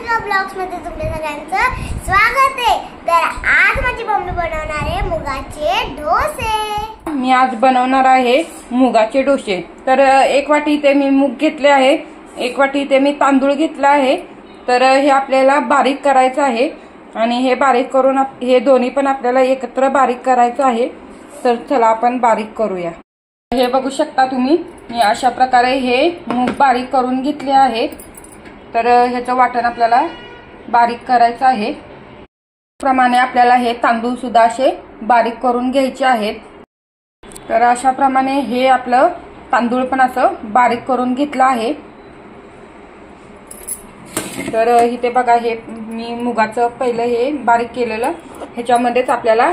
Radhika blogs मध्ये तुमच्या सगळ्यांचं स्वागत आहे। तर आज माझी मम्मी बनवणार आहे मुगाचे डोसे। मी आज बनवणार आहे मुगाचे डोसे। तर एक वाटी इथे मी मूग घेतले आहे, एक वाटी इथे मी तांदूळ घेतला आहे। तर हे आपल्याला बारीक करायचं आहे आणि हे बारीक करून हे दोन्ही पण आपल्याला एकत्र बारीक करायचं आहे। तर चला आपण बारीक करूया। हे बघू शकता तुम्ही, मी अशा प्रकारे हे मूग बारीक करून घेतले आहे। तर ह्याचं वाटण आपल्याला बारीक करायचं आहे। प्रमाणे आपल्याला हे तांदूळ सुद्धा असे बारीक करून घ्यायचे आहेत। तर अशा प्रमाणे हे आपलं तांदूळ पण असं बारीक करून घेतलं आहे। तर इथे बघा, हे मी मुगाचं पहिलं हे बारीक केलेलं ह्याच्यामध्येच आपल्याला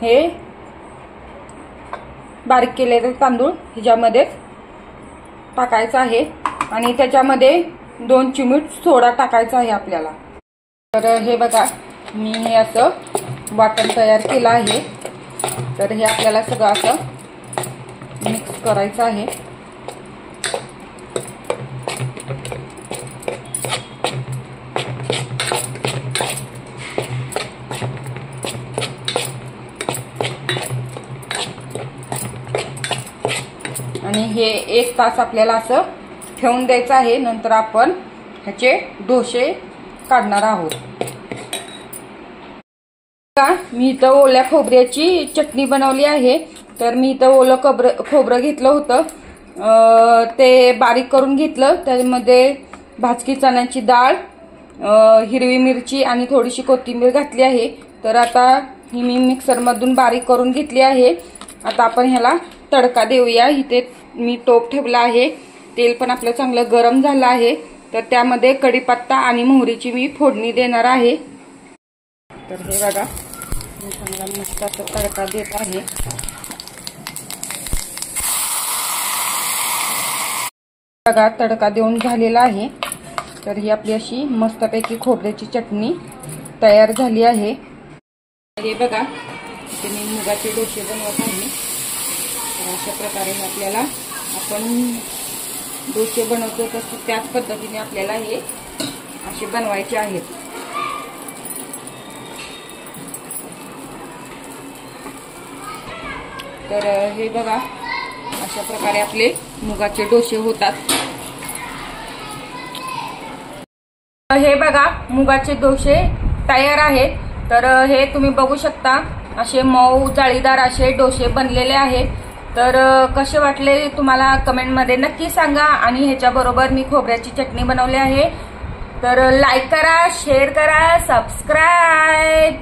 हे बारीक केलेलं तांदूळ ह्याच्यामध्ये टाकायचं आहे आणि त्याच्यामध्ये 2 चिमूट सोडा टाकायचा आहे आपल्याला। तर हे बघा, मी हे असं वाटण तयार केलं आहे। तर हे आपल्याला सगळं असं मिक्स करायचं आहे। आणि हे 1 तास आपल्याला असं ठेवून द्यायचं आहे। नंतर आपण ह्याचे डोसे काढणार आहोत। मी इथं ओल्या खोबऱ्याची चटणी बनवली आहे। तर मी इथं ओलं खोबरं घेतलं होतं, ते बारीक करून घेतलं। त्यामध्ये भाजकी चण्याची डाळ, हिरवी मिरची आणि थोडीशी कोथिंबीर घातली आहे। तर आता ही मी मिक्सर मधून बारीक करून घेतली आहे। आता आपण ह्याला तडका देऊया। इथे मी टोप ठेवला आहे, तेल पण आपलं चांगलं गरम झालं आहे। तर त्यामध्ये कढीपत्ता आणि मोहरीची मी फोडणी देणार आहे। तर हे बघा, मी चांगला मस्त असा तडका देत आहे। बघा, तडका देऊन झालेला आहे। तर ही आपली अशी मस्तपैकी खोबऱ्याची चटणी तयार झाली आहे। हे बघा, इथे मी मुगाचे डोसे बनवत आहे। तर अशा प्रकारे आपल्याला आपण डोसे बनवतो तसं त्याच पद्धतीने आपल्याला हे असे बनवायचे आहेत। तर हे बघा, अशा प्रकारे आपले मुगाचे डोसे होतात। हे बघा, मुगाचे डोसे तयार आहेत। तर हे तुम्ही बघू शकता, असे मऊ जाळीदार असे डोसे बनलेले आहेत। तर कसे वाटले तुम्हाला कमेंट मध्ये नक्की सांगा। आणि ह्याच्याबरोबर मी खोबऱ्याची चटणी बनवली आहे। तर लाईक करा, शेअर करा, सबस्क्राईब।